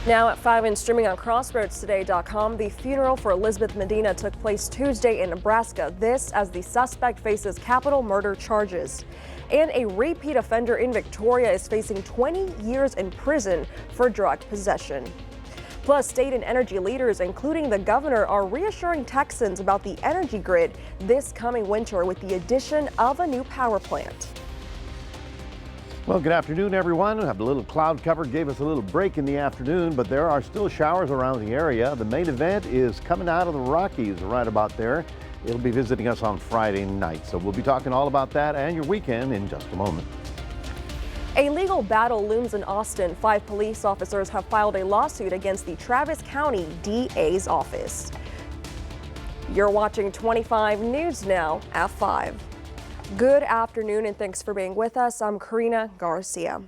Now at 5 and streaming on crossroadstoday.com, the funeral for Elizabeth Medina took place Tuesday in Nebraska. This as the suspect faces capital murder charges. And a repeat offender in Victoria is facing 20 years in prison for drug possession. Plus, state and energy leaders, including the governor, are reassuring Texans about the energy grid this coming winter with the addition of a new power plant. Well, good afternoon, everyone. We have a little cloud cover, gave us a little break in the afternoon, but there are still showers around the area. The main event is coming out of the Rockies right about there. It'll be visiting us on Friday night. So we'll be talking all about that and your weekend in just a moment. A legal battle looms in Austin. 5 police officers have filed a lawsuit against the Travis County DA's office. You're watching 25 News now at 5. Good afternoon and thanks for being with us. I'm Karina, Garcia.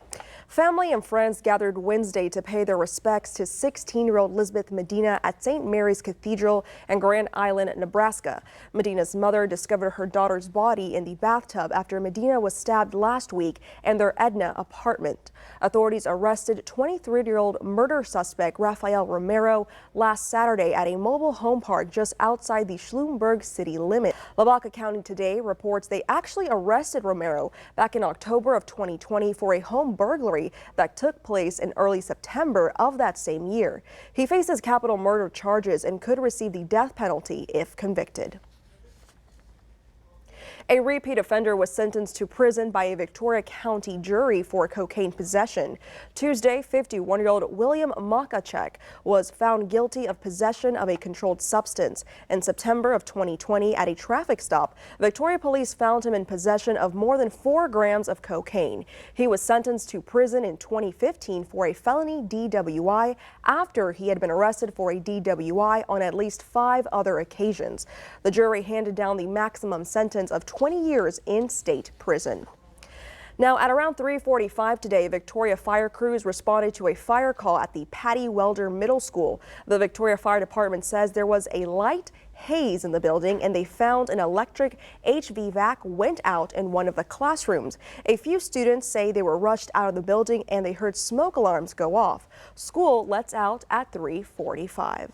Family and friends gathered Wednesday to pay their respects to 16-year-old Elizabeth Medina at St. Mary's Cathedral in Grand Island, Nebraska. Medina's mother discovered her daughter's body in the bathtub after Medina was stabbed last week in their Edna apartment. Authorities arrested 23-year-old murder suspect Rafael Romero last Saturday at a mobile home park just outside the Schulenburg city limit. Lavaca County Today reports they actually arrested Romero back in October of 2020 for a home burglary that took place in early September of that same year. He faces capital murder charges and could receive the death penalty if convicted. A repeat offender was sentenced to prison by a Victoria County jury for cocaine possession. Tuesday, 51-year-old William Makachek was found guilty of possession of a controlled substance. In September of 2020, at a traffic stop, Victoria police found him in possession of more than 4 grams of cocaine. He was sentenced to prison in 2015 for a felony DWI after he had been arrested for a DWI on at least 5 other occasions. The jury handed down the maximum sentence of 20 years in state prison. Now, at around 3:45 today, Victoria fire crews responded to a fire call at the Patty Welder Middle School. The Victoria Fire Department says there was a light haze in the building and they found an electric HVAC went out in one of the classrooms. A few students say they were rushed out of the building and they heard smoke alarms go off. School lets out at 3:45.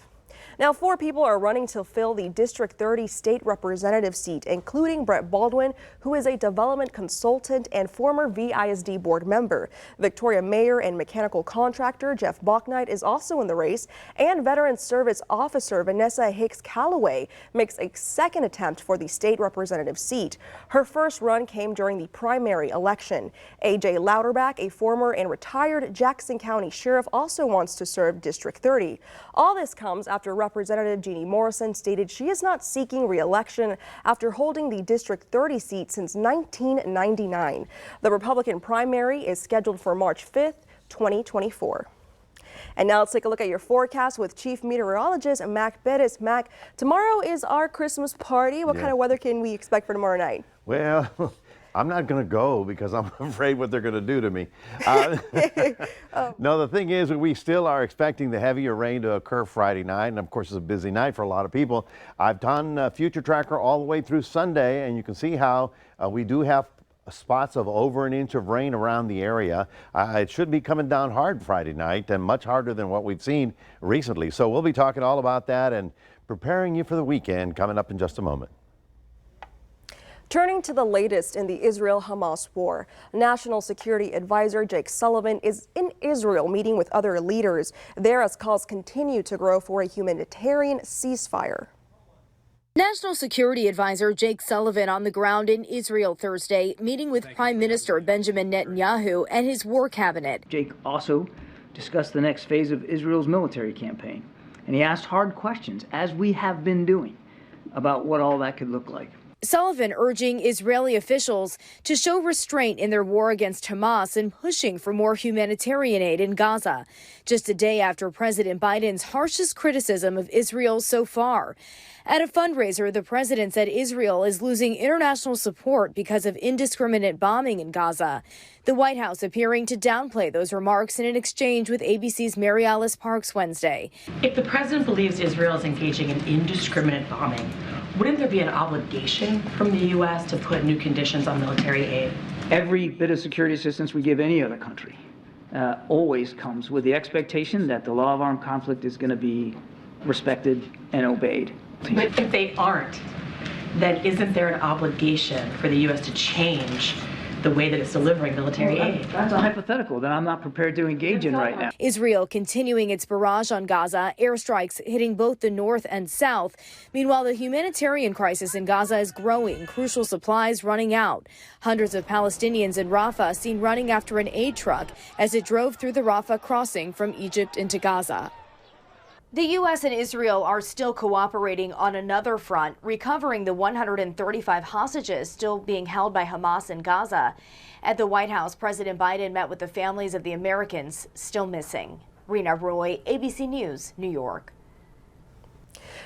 Now, 4 people are running to fill the District 30 state representative seat, including Brett Baldwin, who is a development consultant and former VISD board member. Victoria Mayor and mechanical contractor Jeff Bachnight is also in the race, and veteran service officer Vanessa Hicks Calloway makes a second attempt for the state representative seat. Her first run came during the primary election. AJ Louderback, a former and retired Jackson County sheriff, also wants to serve District 30. All this comes after Representative Jeannie Morrison stated she is not seeking re-election after holding the District 30 seat since 1999. The Republican primary is scheduled for March 5th, 2024. And now let's take a look at your forecast with Chief Meteorologist Mac Perez. Mac, tomorrow is our Christmas party. What kind of weather can we expect for tomorrow night? Well, I'm not going to go because I'm afraid what they're going to do to me. No, the thing is, we still are expecting the heavier rain to occur Friday night. And of course, it's a busy night for a lot of people. I've done Future Tracker all the way through Sunday, and you can see how we do have spots of over an inch of rain around the area. It should be coming down hard Friday night and much harder than what we've seen recently. So we'll be talking all about that and preparing you for the weekend coming up in just a moment. Turning to the latest in the Israel-Hamas war, National Security Advisor Jake Sullivan is in Israel meeting with other leaders there as calls continue to grow for a humanitarian ceasefire. National Security Advisor Jake Sullivan on the ground in Israel Thursday, meeting with Prime Minister Benjamin Netanyahu and his war cabinet. Jake also discussed the next phase of Israel's military campaign, and he asked hard questions, as we have been doing, about what all that could look like. Sullivan urging Israeli officials to show restraint in their war against Hamas and pushing for more humanitarian aid in Gaza, just a day after President Biden's harshest criticism of Israel so far. At a fundraiser, the president said Israel is losing international support because of indiscriminate bombing in Gaza. The White House appearing to downplay those remarks in an exchange with ABC's Mary Alice Parks Wednesday. If the president believes Israel is engaging in indiscriminate bombing, wouldn't there be an obligation from the U.S. to put new conditions on military aid? Every bit of security assistance we give any other country always comes with the expectation that the law of armed conflict is going to be respected and obeyed. But if they aren't, then isn't there an obligation for the U.S. to change the way that it's delivering military aid? That's a hypothetical that I'm not prepared to engage in right now. Israel continuing its barrage on Gaza, airstrikes hitting both the north and south. Meanwhile, the humanitarian crisis in Gaza is growing, crucial supplies running out. Hundreds of Palestinians in Rafah seen running after an aid truck as it drove through the Rafah crossing from Egypt into Gaza. The U.S. and Israel are still cooperating on another front, recovering the 135 hostages still being held by Hamas in Gaza. At the White House, President Biden met with the families of the Americans still missing. Rena Roy, ABC News, New York.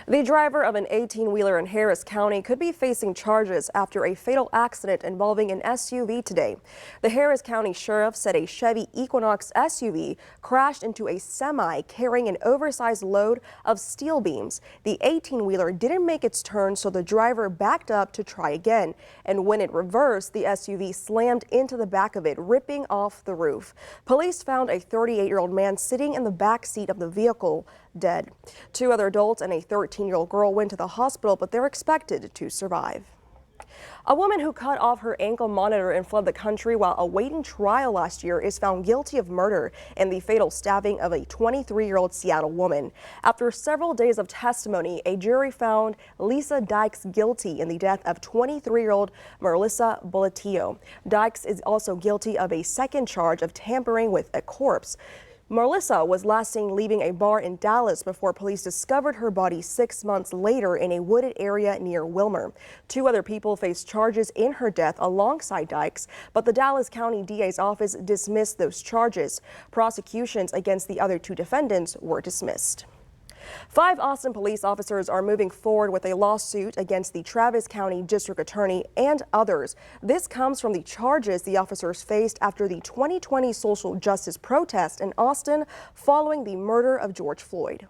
The driver of an 18-wheeler in Harris County could be facing charges after a fatal accident involving an SUV today. The Harris County Sheriff said a Chevy Equinox SUV crashed into a semi carrying an oversized load of steel beams. The 18-wheeler didn't make its turn, so the driver backed up to try again. And when it reversed, the SUV slammed into the back of it, ripping off the roof. Police found a 38-year-old man sitting in the back seat of the vehicle dead. Two other adults and a 13-year-old girl went to the hospital, but they're expected to survive. A woman who cut off her ankle monitor and fled the country while awaiting trial last year is found guilty of murder in the fatal stabbing of a 23-year-old Seattle woman. After several days of testimony, a jury found Lisa Dykes guilty in the death of 23-year-old Melissa Boletillo. Dykes is also guilty of a second charge of tampering with a corpse. Melissa was last seen leaving a bar in Dallas before police discovered her body 6 months later in a wooded area near Wilmer. Two other people faced charges in her death alongside Dykes, but the Dallas County DA's office dismissed those charges. Prosecutions against the other two defendants were dismissed. 5 Austin police officers are moving forward with a lawsuit against the Travis County District Attorney and others. This comes from the charges the officers faced after the 2020 social justice protest in Austin following the murder of George Floyd.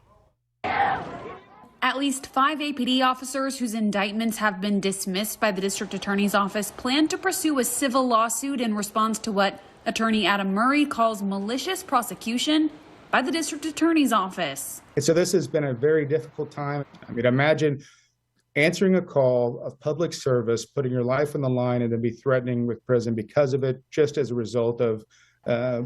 At least 5 APD officers whose indictments have been dismissed by the district attorney's office plan to pursue a civil lawsuit in response to what Attorney Adam Murray calls malicious prosecution by the district attorney's office. And so this has been a very difficult time. I mean, imagine answering a call of public service, putting your life on the line, and then be threatening with prison because of it, just as a result of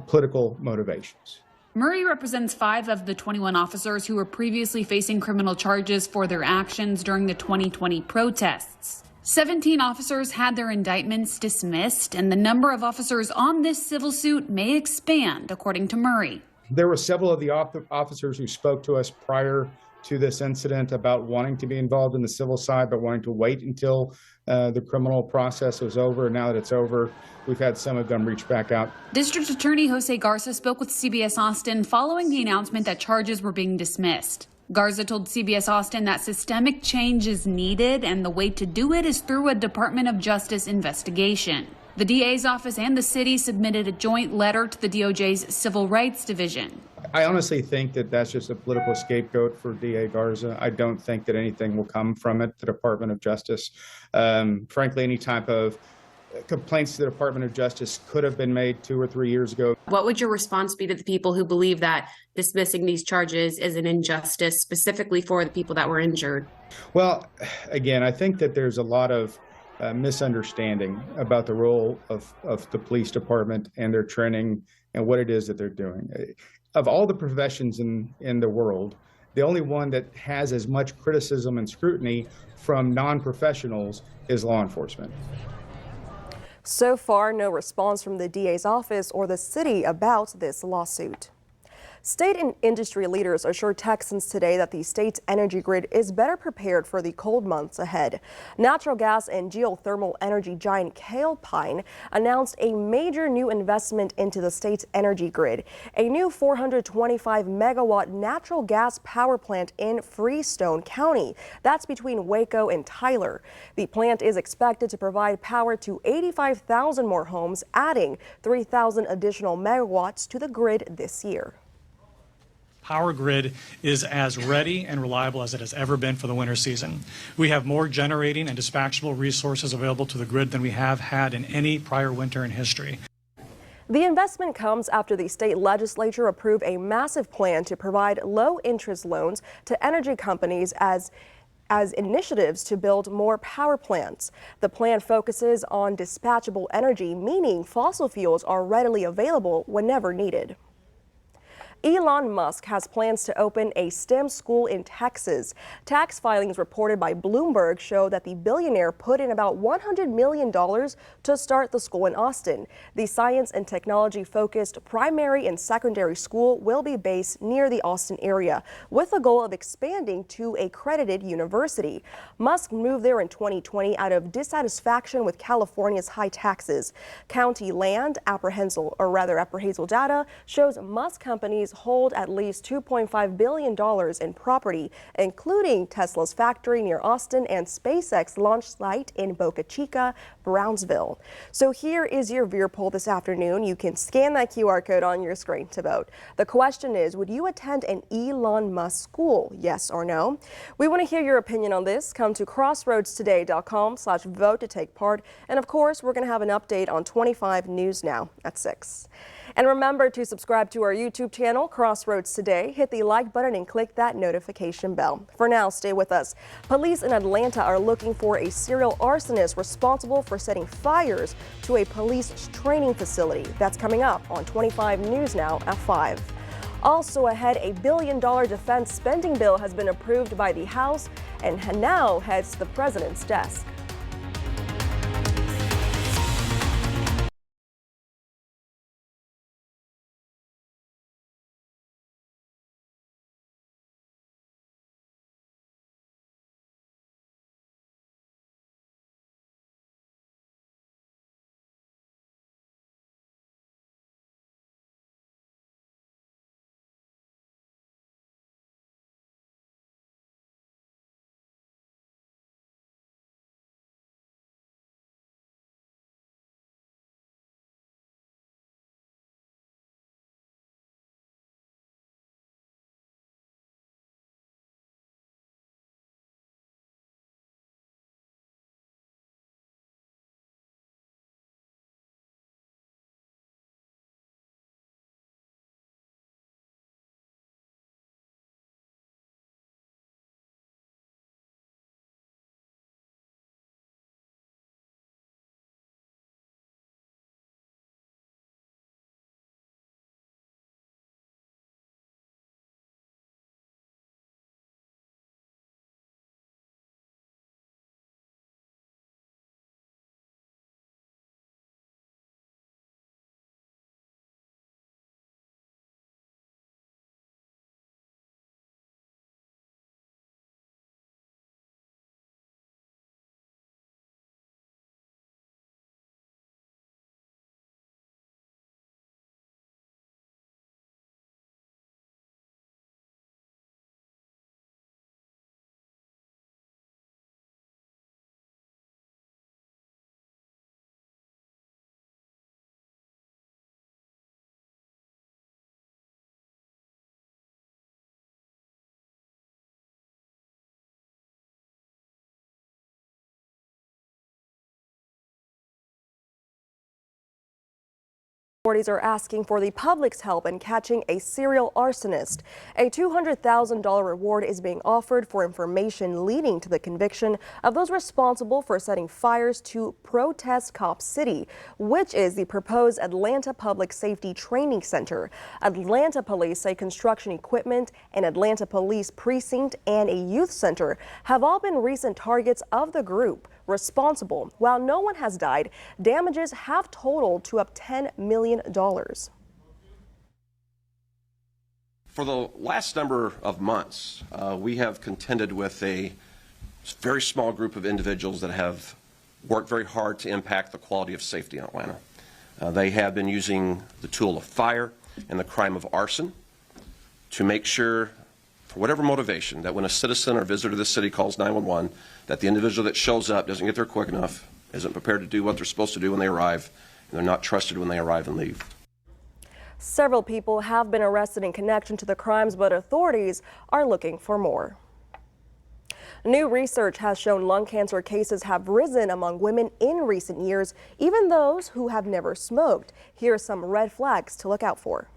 political motivations. Murray represents 5 of the 21 officers who were previously facing criminal charges for their actions during the 2020 protests. 17 officers had their indictments dismissed, and the number of officers on this civil suit may expand, according to Murray. There were several of the officers who spoke to us prior to this incident about wanting to be involved in the civil side, but wanting to wait until the criminal process was over. And now that it's over, we've had some of them reach back out. District Attorney Jose Garcia spoke with CBS Austin following the announcement that charges were being dismissed. Garza told CBS Austin that systemic change is needed, and the way to do it is through a Department of Justice investigation. The DA's office and the city submitted a joint letter to the DOJ's Civil Rights Division. I honestly think that that's just a political scapegoat for DA Garza. I don't think that anything will come from it, the Department of Justice. Frankly, any type of complaints to the Department of Justice could have been made 2 or 3 years ago. What would your response be to the people who believe that dismissing these charges is an injustice, specifically for the people that were injured? Well, again, I think that there's a lot of misunderstanding about the role of the police department and their training and what it is that they're doing. Of all the professions in the world, the only one that has as much criticism and scrutiny from non-professionals is law enforcement. So far, no response from the DA's office or the city about this lawsuit. State and industry leaders assured Texans today that the state's energy grid is better prepared for the cold months ahead. Natural gas and geothermal energy giant Calpine announced a major new investment into the state's energy grid, a new 425-megawatt natural gas power plant in Freestone County. That's between Waco and Tyler. The plant is expected to provide power to 85,000 more homes, adding 3,000 additional megawatts to the grid this year. Power grid is as ready and reliable as it has ever been for the winter season. We have more generating and dispatchable resources available to the grid than we have had in any prior winter in history. The investment comes after the state legislature approved a massive plan to provide low-interest loans to energy companies as initiatives to build more power plants. The plan focuses on dispatchable energy, meaning fossil fuels are readily available whenever needed. Elon Musk has plans to open a STEM school in Texas. Tax filings reported by Bloomberg show that the billionaire put in about $100 million to start the school in Austin. The science and technology-focused primary and secondary school will be based near the Austin area, with the goal of expanding to a credited university. Musk moved there in 2020 out of dissatisfaction with California's high taxes. County land appraisal data shows Musk companies hold at least $2.5 billion in property, including Tesla's factory near Austin and SpaceX launch site in Boca Chica, Brownsville. So here is your viewer poll this afternoon. You can scan that QR code on your screen to vote. The question is, would you attend an Elon Musk school? Yes or no? We want to hear your opinion on this. Come to crossroadstoday.com/vote to take part. And of course, we're going to have an update on 25 News Now at 6. And remember to subscribe to our YouTube channel, Crossroads Today. Hit the like button and click that notification bell. For now, stay with us. Police in Atlanta are looking for a serial arsonist responsible for setting fires to a police training facility. That's coming up on 25 News Now at 5. Also ahead, a $1 billion defense spending bill has been approved by the House and now heads to the president's desk. Authorities are asking for the public's help in catching a serial arsonist. A $200,000 reward is being offered for information leading to the conviction of those responsible for setting fires to Protest Cop City, which is the proposed Atlanta Public Safety Training Center. Atlanta police say construction equipment, an Atlanta Police Precinct, and a youth center have all been recent targets of the group responsible. While no one has died, damages have totaled to up $10 million. For the last number of months, we have contended with a very small group of individuals that have worked very hard to impact the quality of safety in Atlanta. They have been using the tool of fire and the crime of arson to make sure, for whatever motivation, that when a citizen or visitor to the city calls 911, that the individual that shows up doesn't get there quick enough, isn't prepared to do what they're supposed to do when they arrive, and they're not trusted when they arrive and leave. Several people have been arrested in connection to the crimes, but authorities are looking for more. New research has shown lung cancer cases have risen among women in recent years, even those who have never smoked. Here are some red flags to look out for.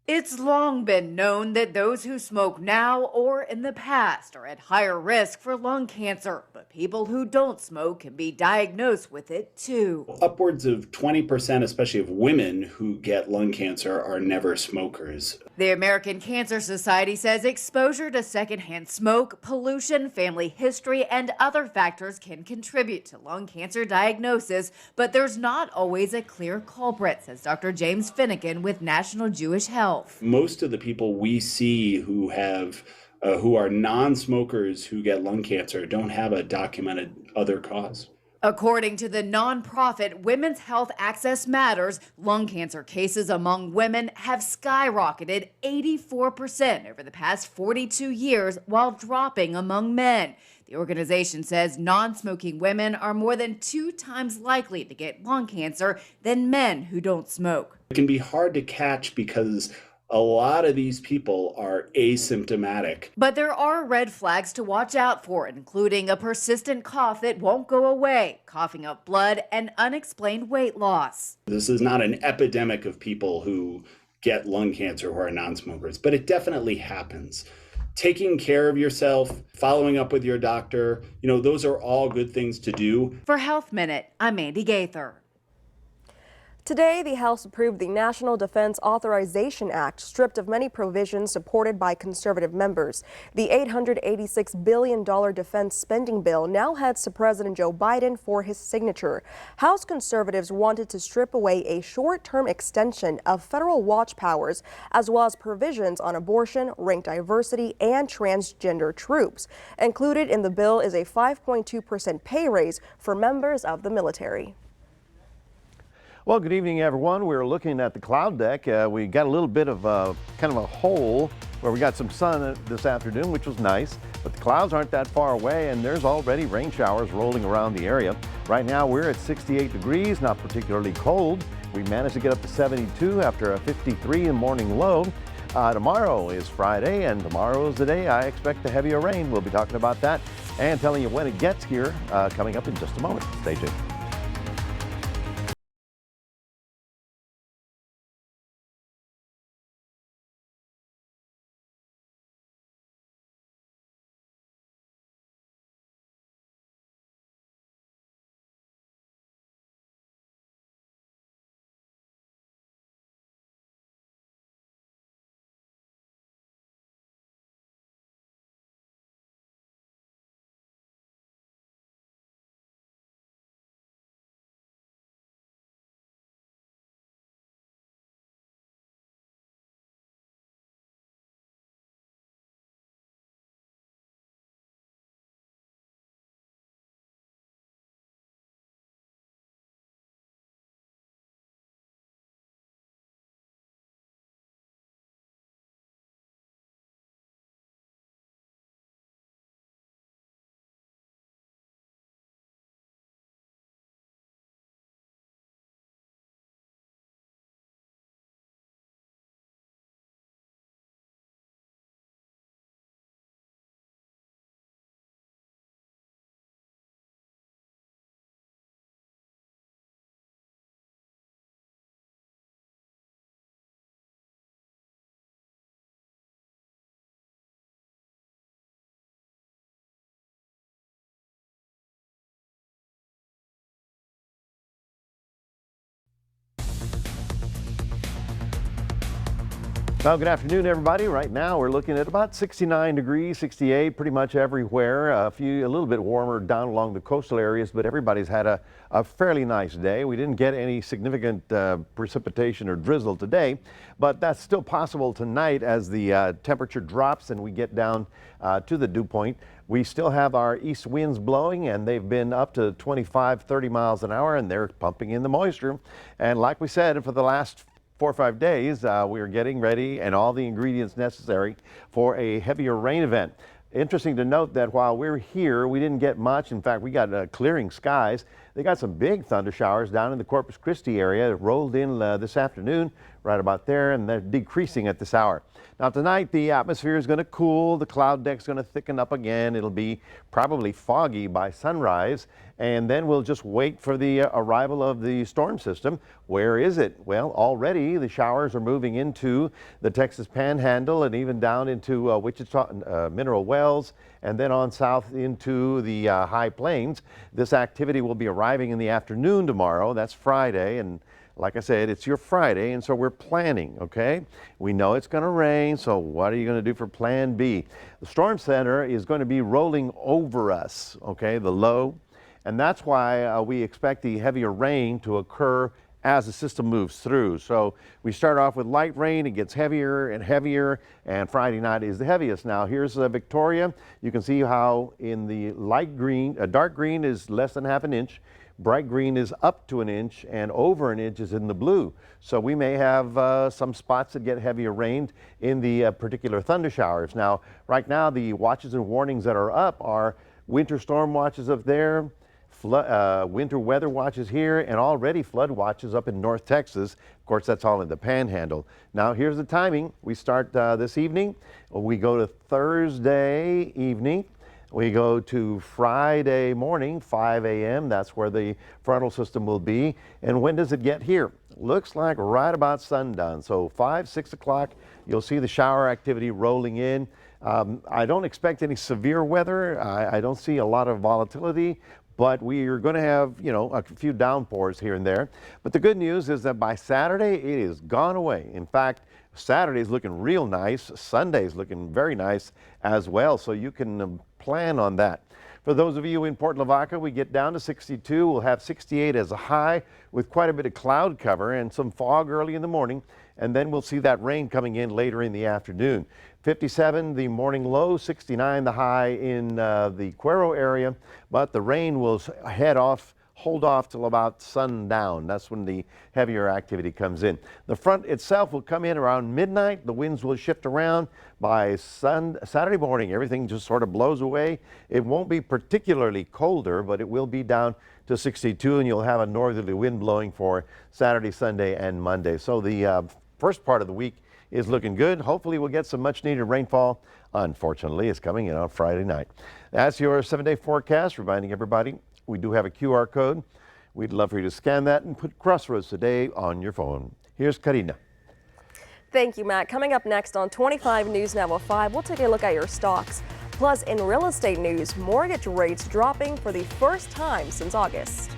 It's long been known that those who smoke now or in the past are at higher risk for lung cancer, but people who don't smoke can be diagnosed with it too. Upwards of 20%, especially of women who get lung cancer, are never smokers. The American Cancer Society says exposure to secondhand smoke, pollution, family history, and other factors can contribute to lung cancer diagnosis, but there's not always a clear culprit, says Dr. James Finnegan with National Jewish Health. Most of the people we see who are non-smokers who get lung cancer don't have a documented other cause. According to the nonprofit Women's Health Access Matters, lung cancer cases among women have skyrocketed 84% over the past 42 years, while dropping among men. The organization says non-smoking women are more than 2 times likely to get lung cancer than men who don't smoke. It can be hard to catch because a lot of these people are asymptomatic. But there are red flags to watch out for, including a persistent cough that won't go away, coughing up blood, and unexplained weight loss. This is not an epidemic of people who get lung cancer who are non-smokers, but it definitely happens. Taking care of yourself, following up with your doctor, those are all good things to do. For Health Minute, I'm Andy Gaither. Today, the House approved the National Defense Authorization Act, stripped of many provisions supported by conservative members. The $886 billion defense spending bill now heads to President Joe Biden for his signature. House conservatives wanted to strip away a short-term extension of federal watch powers, as well as provisions on abortion, rank diversity, and transgender troops. Included in the bill is a 5.2% pay raise for members of the military. Well, good evening, everyone. We're looking at the cloud deck. We got a little bit of kind of a hole where we got some sun this afternoon, which was nice, but the clouds aren't that far away, and there's already rain showers rolling around the area. Right now, we're at 68 degrees, not particularly cold. We managed to get up to 72 after a 53 in morning low. Tomorrow is Friday, and tomorrow is the day I expect the heavier rain. We'll be talking about that and telling you when it gets here coming up in just a moment. Stay tuned. Well, good afternoon, everybody. Right now, we're looking at about 69 degrees, 68 pretty much everywhere. A little bit warmer down along the coastal areas, but everybody's had a fairly nice day. We didn't get any significant precipitation or drizzle today, but that's still possible tonight as the temperature drops and we get down to the dew point. We still have our east winds blowing, and they've been up to 25, 30 miles an hour, and they're pumping in the moisture. And like we said, for the last 4 or 5 days, we are getting ready and all the ingredients necessary for a heavier rain event. Interesting to note that while we're here, we didn't get much. In fact, we got clearing skies. They got some big thunder showers down in the Corpus Christi area. It rolled in this afternoon, right about there, and they're decreasing at this hour. Now tonight the atmosphere is going to cool. The cloud deck's going to thicken up again. It'll be probably foggy by sunrise, and then we'll just wait for the arrival of the storm system. Where is it? Well, already the showers are moving into the Texas Panhandle and even down into Wichita, Mineral Wells, and then on south into the High Plains. This activity will be arriving in the afternoon tomorrow. That's Friday, and like I said, it's your Friday, and so we're planning, okay? We know it's going to rain, so what are you going to do for Plan B? The storm center is going to be rolling over us, okay, the low, and that's why we expect the heavier rain to occur as the system moves through. So we start off with light rain, it gets heavier and heavier, and Friday night is the heaviest. Now here's Victoria. You can see how in the light green, dark green is less than half an inch, bright green is up to an inch, and over an inch is in the blue. So we may have some spots that get heavier rain in the particular thunder showers. Now, right now, the watches and warnings that are up are winter storm watches up there, winter weather watches here, and already flood watches up in North Texas. Of course, that's all in the Panhandle. Now, here's the timing. We start this evening. We go to Thursday evening. We go to Friday morning, 5 a.m. That's where the frontal system will be. And when does it get here? Looks like right about sundown. So 5, 6 o'clock, you'll see the shower activity rolling in. I don't expect any severe weather. I don't see a lot of volatility, but we are going to have, you know, a few downpours here and there. But the good news is that by Saturday, it is gone away. In fact, Saturday's looking real nice. Sunday's looking very nice as well. So you can plan on that. For those of you in Port Lavaca, we get down to 62. We'll have 68 as a high with quite a bit of cloud cover and some fog early in the morning. And then we'll see that rain coming in later in the afternoon. 57 the morning low, 69 the high in the Cuero area, but the rain will hold off till about sundown. That's when the heavier activity comes in. The front itself will come in around midnight. The winds will shift around by Saturday morning. Everything just sort of blows away. It won't be particularly colder, but it will be down to 62, and you'll have a northerly wind blowing for Saturday, Sunday, and Monday. So the first part of the week is looking good. Hopefully we'll get some much needed rainfall. Unfortunately, it's coming in on Friday night. That's your 7-day forecast, reminding everybody we do have a QR code. We'd love for you to scan that and put Crossroads Today on your phone. Here's Karina. Thank you, Matt. Coming up next on 25 News Now at 5, we'll take a look at your stocks. Plus, in real estate news, mortgage rates dropping for the first time since August.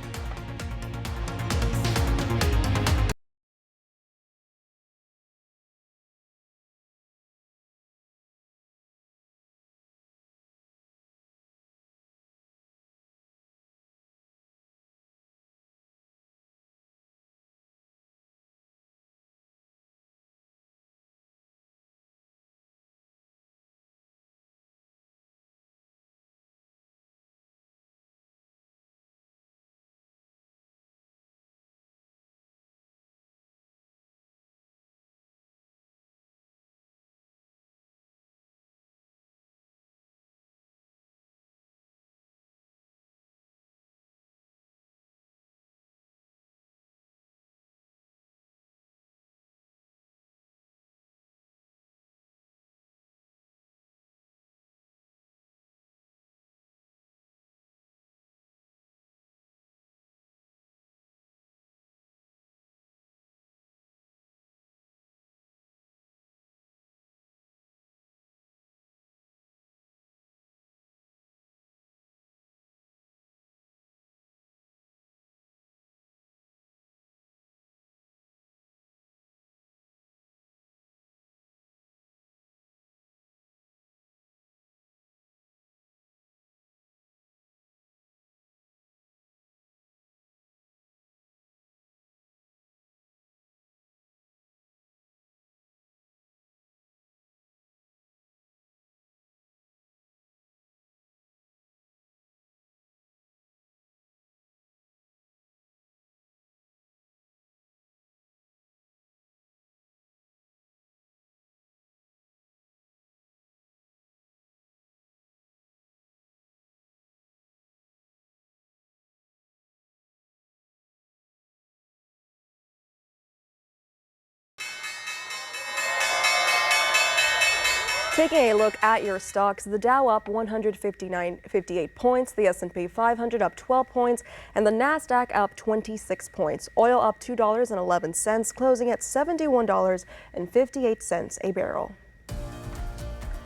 Taking a look at your stocks, the Dow up 158 points, the S&P 500 up 12 points, and the Nasdaq up 26 points. Oil up $2.11, closing at $71.58 a barrel.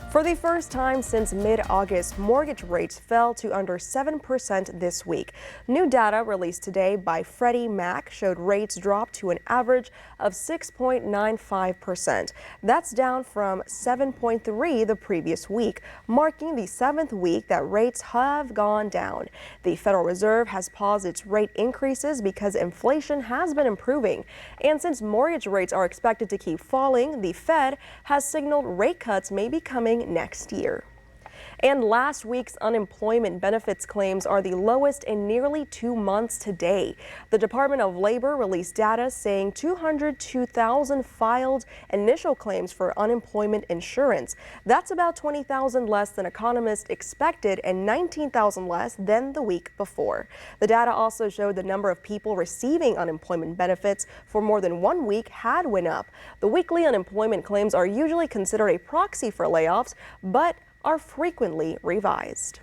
For the first time since mid-August, mortgage rates fell to under 7% this week. New data released today by Freddie Mac showed rates dropped to an average of 6.95%. That's down from 7.3% the previous week, marking the 7th week that rates have gone down. The Federal Reserve has paused its rate increases because inflation has been improving. And since mortgage rates are expected to keep falling, the Fed has signaled rate cuts may be coming next year. And last week's unemployment benefits claims are the lowest in nearly 2 months today. The Department of Labor released data saying 202,000 filed initial claims for unemployment insurance. That's about 20,000 less than economists expected and 19,000 less than the week before. The data also showed the number of people receiving unemployment benefits for more than 1 week had went up. The weekly unemployment claims are usually considered a proxy for layoffs, but are frequently revised.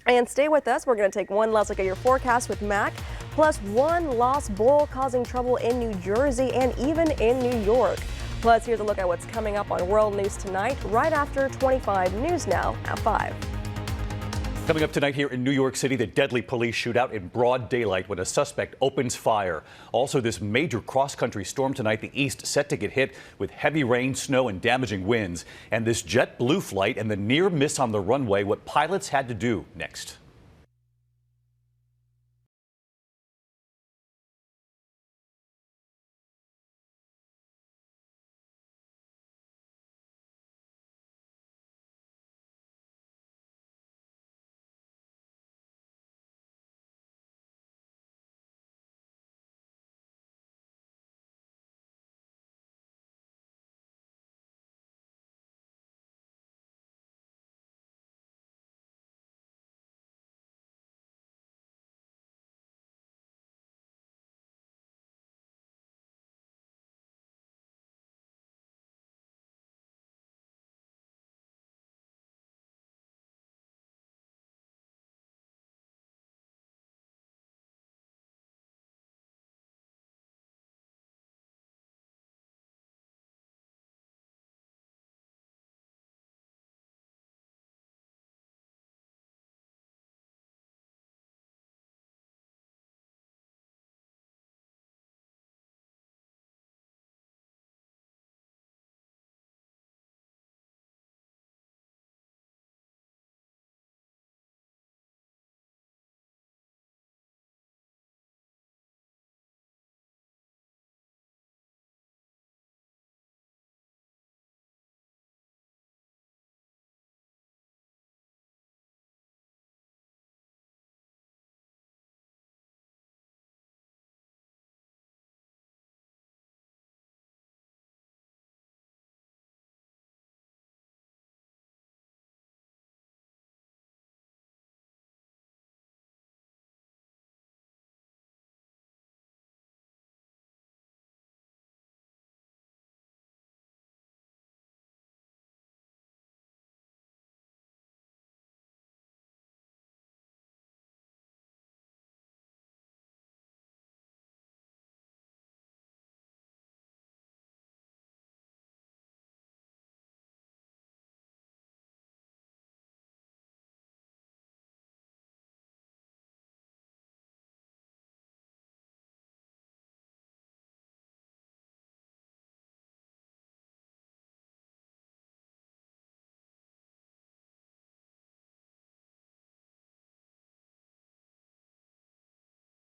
And stay with us. We're going to take one last look at your forecast with Mac. Plus, one lost bull causing trouble in New Jersey and even in New York. Plus, here's a look at what's coming up on World News tonight, right after 25 News Now at 5. Coming up tonight here in New York City, the deadly police shootout in broad daylight when a suspect opens fire. Also, this major cross-country storm tonight, the east set to get hit with heavy rain, snow, and damaging winds. And this JetBlue flight and the near miss on the runway, what pilots had to do next.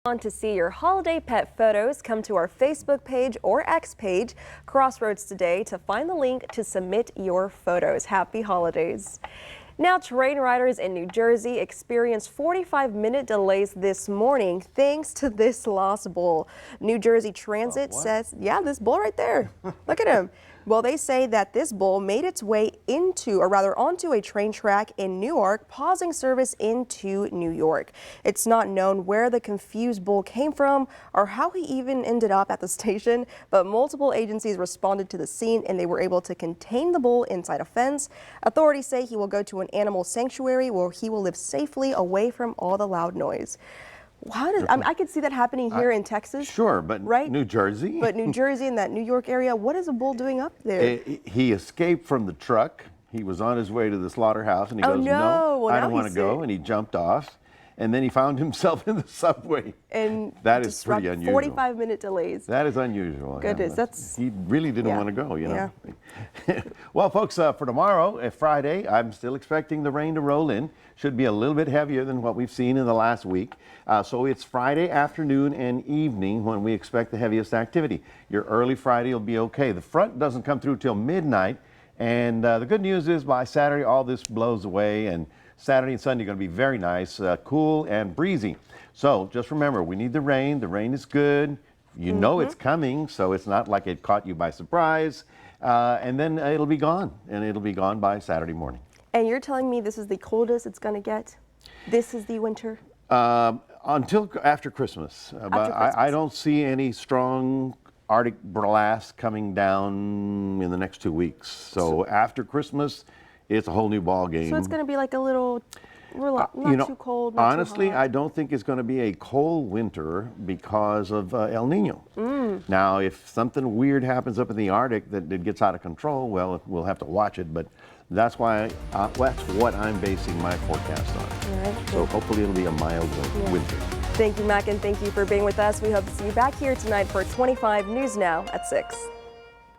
Want to see your holiday pet photos? Come to our Facebook page or X page, Crossroads Today, to find the link to submit your photos. Happy holidays. Now, train riders in New Jersey experienced 45-minute delays this morning thanks to this lost bull. New Jersey Transit says, yeah, this bull right there. Look at him. Well, they say that this bull made its way into, or rather onto a train track in Newark, pausing service into New York. It's not known where the confused bull came from or how he even ended up at the station, but multiple agencies responded to the scene and they were able to contain the bull inside a fence. Authorities say he will go to an animal sanctuary where he will live safely away from all the loud noise. How does, I could see that happening here in Texas. Sure, but right? New Jersey. But New Jersey and that New York area, what is a bull doing up there? He escaped from the truck. He was on his way to the slaughterhouse, and he goes, no, I don't want to go, and he jumped off. And then he found himself in the subway. And that is pretty unusual. 45-minute delays. That is unusual. Goodness, that's... He really didn't want to go, you know. Yeah. Well, folks, for tomorrow, Friday, I'm still expecting the rain to roll in. Should be a little bit heavier than what we've seen in the last week. So it's Friday afternoon and evening when we expect the heaviest activity. Your early Friday will be okay. The front doesn't come through till midnight. And the good news is by Saturday, all this blows away, and Saturday and Sunday are going to be very nice, cool and breezy. So just remember, we need the rain. The rain is good. You know it's coming, so it's not like it caught you by surprise. And then it'll be gone, and it'll be gone by Saturday morning. And you're telling me this is the coldest it's going to get? This is the winter? Until after Christmas. But I don't see any strong Arctic blast coming down in the next 2 weeks. So after Christmas, it's a whole new ball game. So it's going to be like a little, not too cold, not honestly, too hot. I don't think it's going to be a cold winter because of El Nino. Now, if something weird happens up in the Arctic that it gets out of control, well, we'll have to watch it. But that's why that's what I'm basing my forecast on. Right. So hopefully it'll be a mild winter. Thank you, Mac, and thank you for being with us. We hope to see you back here tonight for 25 News Now at 6.